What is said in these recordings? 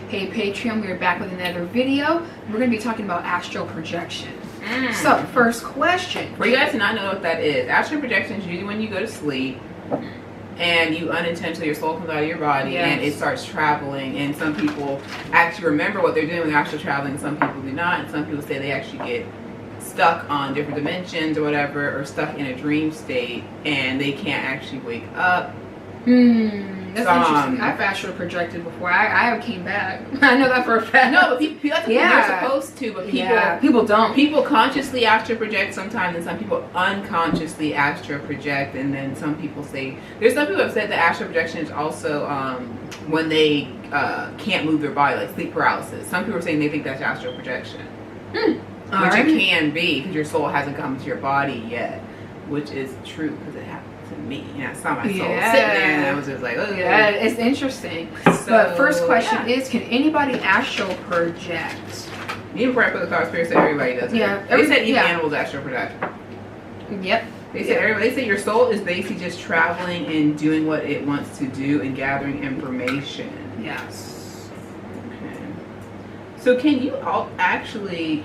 Hey Patreon, we're back with another video. We're going to be talking about astral projection. So, first question. For you guys to not know what that is, astral projection is usually when you go to sleep and you unintentionally, your soul comes out of your body and it starts traveling. And some people actually remember what they're doing when they're astral traveling, some people do not. And some people say they actually get stuck on different dimensions or whatever, or stuck in a dream state and they can't actually wake up. That's interesting. I've astral projected before. I came back. I know that for a fact. No, but people they're supposed to, but people don't. People consciously astral project sometimes, and some people unconsciously astral project, and then some people say, there's some people who have said that astral projection is also when they can't move their body, like sleep paralysis. Some people are saying they think that's astral projection. Which it can be, because your soul hasn't come to your body yet, which is true, because it happened to me. And I saw my soul sitting there, and I was just like, oh yeah, it's interesting. So, but first question is, can anybody astral project? Even before I put the thought, spirit said everybody does it. Yeah, they said even animals astral project. Yep. They said everybody. They said your soul is basically just traveling and doing what it wants to do and gathering information. Yes. Okay. So can you all actually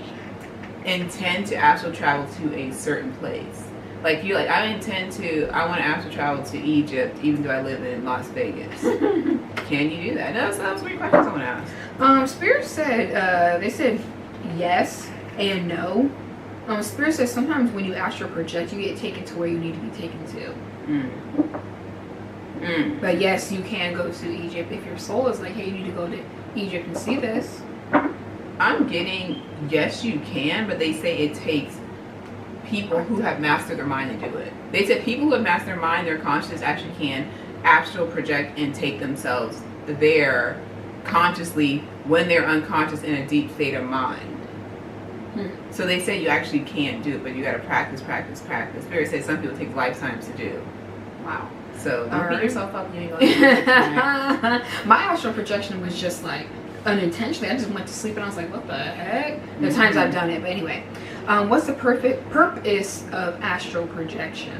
intend to astral travel to a certain place? Like you, like I want to astral travel to Egypt, even though I live in Las Vegas. Can you do that? No, that was a great question someone asked. Spirit said, they said yes and no. Spirit says sometimes when you astral project, you get taken to where you need to be taken to. But yes, you can go to Egypt if your soul is like, hey, you need to go to Egypt and see this. I'm getting, yes, you can, but they say it takes people who have mastered their mind to do it. They said people who have mastered their mind, their consciousness, actually can astral project and take themselves there consciously when they're unconscious in a deep state of mind. So they say you actually can't do it, but you got to practice. Spirit says some people take lifetimes to do. Wow. So don't beat yourself up. You ain't gonna do it. My astral projection was just like unintentionally. I just went to sleep and I was like, what the heck? The times I've done it. But anyway, what's the perfect purpose of astral projection?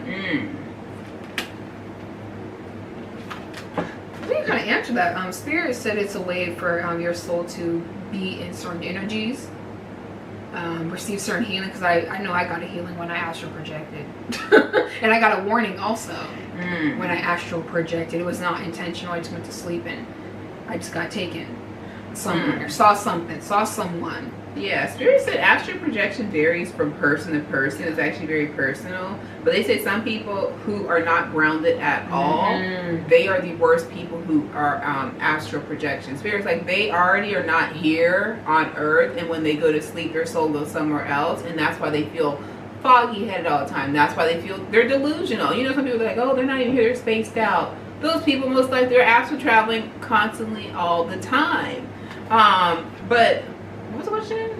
I think you kind of answered that. Spirit said it's a way for your soul to be in certain energies, receive certain healing, because I know I got a healing when I astral projected. And I got a warning also when I astral projected. It was not intentional. I just went to sleep and I just got taken somewhere. Saw something, saw someone. Yeah, Spirit said astral projection varies from person to person. It's actually very personal. But they say some people who are not grounded at all, they are the worst people who are astral projection. Spirit's like they already are not here on earth, and when they go to sleep, their soul goes somewhere else, and that's why they feel foggy headed all the time. That's why they feel they're delusional. You know, some people are like, oh, they're not even here, they're spaced out. Those people most likely they're astral traveling constantly all the time. But what's the question?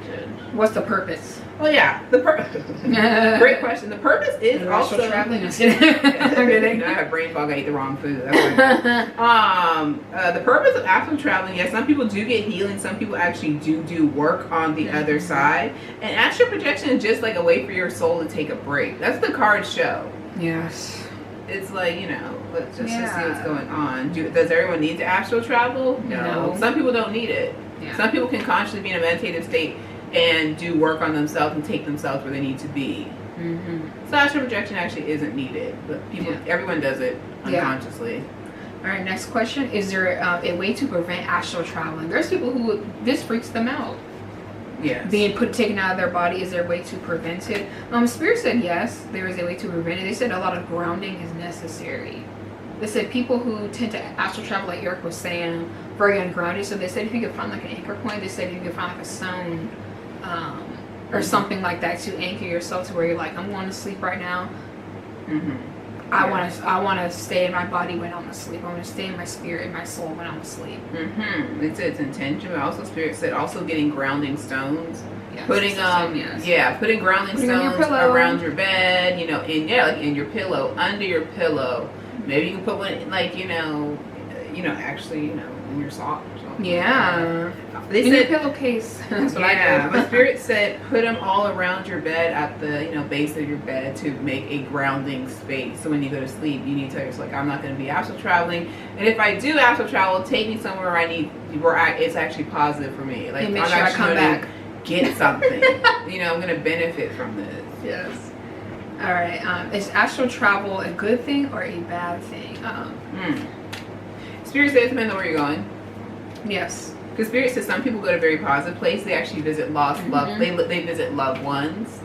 What's the purpose? Oh yeah, great question. The purpose is also traveling. I have brain fog. I ate the wrong food. That's the purpose of astral traveling. Yes, some people do get healing. Some people actually do work on the other side. And astral projection is just like a way for your soul to take a break. That's the cards show. Yes. It's like, you know, let's just see what's going on. Does everyone need to astral travel? No. Some people don't need it. Yeah. Some people can consciously be in a meditative state and do work on themselves and take themselves where they need to be. So astral projection actually isn't needed, but everyone does it unconsciously. All right, next question. Is there a way to prevent astral traveling? There's people who this freaks them out. Yes. Being taken out of their body, is there a way to prevent it? Spirit said yes, there is a way to prevent it. They said a lot of grounding is necessary. They said people who tend to astral travel, like Eric was saying, very ungrounded. So they said if you could find like an anchor point, they said if you could find like a stone or something like that to anchor yourself to where you're like, I'm going to sleep right now. I want to stay in my body when I'm asleep. I want to stay in my spirit and my soul when I'm asleep. It's intentional. Also, Spirit said also getting grounding stones. Yes, putting putting grounding stones around your bed. You know, like in your pillow, under your pillow. Maybe you can put one like actually in your socks or Yeah. They In your said pillowcase. That's what yeah, I do. my spirit said put them all around your bed at the base of your bed to make a grounding space. So when you go to sleep, you need to tell yourself like I'm not going to be astral traveling, and if I do astral travel, take me somewhere it's actually positive for me. Like And make I'm sure I actually come gonna back. get something. I'm going to benefit from this. Yes. All right. Is astral travel a good thing or a bad thing? Spirit says depends on where you're going. Yes. Because Spirit says some people go to very positive places. They actually visit lost love. They visit loved ones.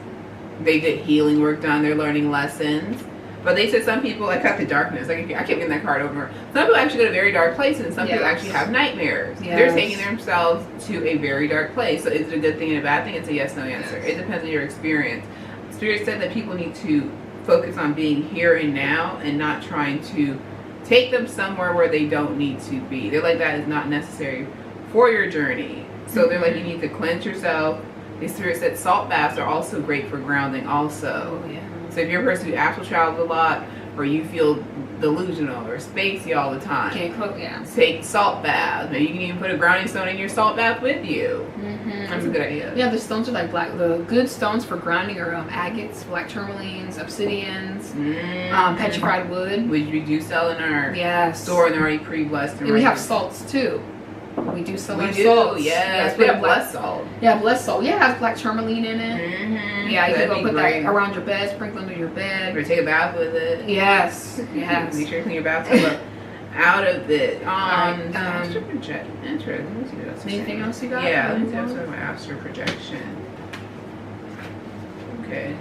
They get healing work done. They're learning lessons. But they said some people, I cut the darkness. Like I kept getting that card over. Some people actually go to very dark places, and some people actually have nightmares. Yes. They're taking themselves to a very dark place. So is it a good thing and a bad thing? It's a yes/no answer. It depends on your experience. Spirit said that people need to focus on being here and now and not trying to take them somewhere where they don't need to be. They're like, that is not necessary for your journey. So they're like, you need to cleanse yourself. The Spirit said salt baths are also great for grounding also. Oh, yeah. So if you're a person who astral travels a lot, or you feel delusional or spacey all the time, take salt baths. Maybe you can even put a grounding stone in your salt bath with you. That's a good idea. Yeah, the stones are like black. The good stones for grounding are agates, black tourmalines, obsidians, petrified wood. Which we do sell in our store, and they're already pre-blessed. And we have salts too. We do sell our salts. Yes, we have blessed salt. Yeah, blessed salt. Yeah, it has black tourmaline in it. Yeah, you can go put that around your bed, sprinkle under your bed. Or take a bath with it. Yes, yes. Make sure you clean your bathtub up out of it. Astral projection. Interesting. Let me see what else. Anything else you got? Yeah, let me talk about astral projection. Okay.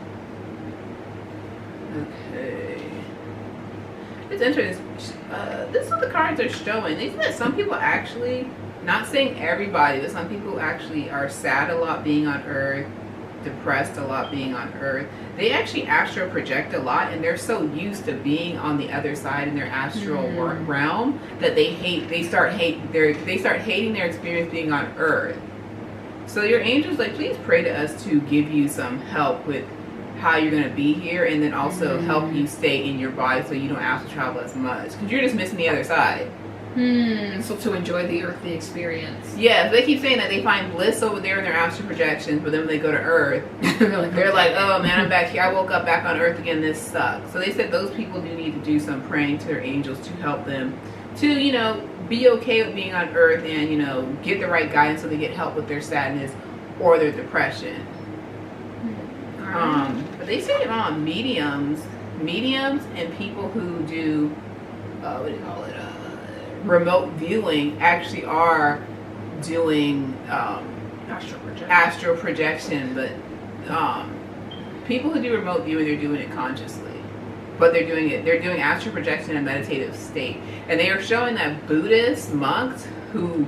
It's interesting. This is what the cards are showing. They say that some people actually, not saying everybody, but some people actually are sad a lot being on Earth, depressed a lot being on Earth. They actually astral project a lot, and they're so used to being on the other side in their astral realm that they start hating their experience being on Earth. So your angels, like, please pray to us to give you some help with how you're going to be here, and then also help you stay in your body so you don't astral travel as much, because you're just missing the other side. So to enjoy the earthly experience. Yeah, they keep saying that they find bliss over there in their astral projections, but then when they go to Earth, they're like, oh man, I'm back here. I woke up back on Earth again. This sucks. So they said those people do need to do some praying to their angels to help them to, be okay with being on Earth and, get the right guidance so they get help with their sadness or their depression. But they say mediums and people who do, what do you call it? Remote viewing actually are doing astral projection, but people who do remote viewing, they're doing it consciously, but they're doing astral projection in a meditative state, and they are showing that Buddhist monks who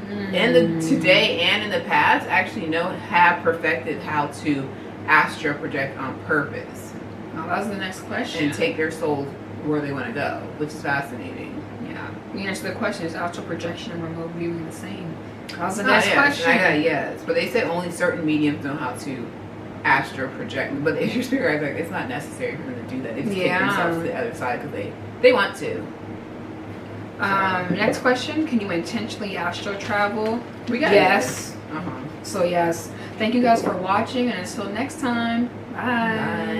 today and in the past actually have perfected how to astral project on purpose. Oh, that's the next question. And take their souls where they want to go, which is fascinating. The answer to the question is astral projection and remote viewing the same. How's the next question? I got yes, but they said only certain mediums know how to astral project. But if your spirit guides, like, it's not necessary for them to do that. They just take themselves to the other side because they want to. Next question: can you intentionally astral travel? We got yes. So yes. Thank you guys for watching, and until next time. Bye.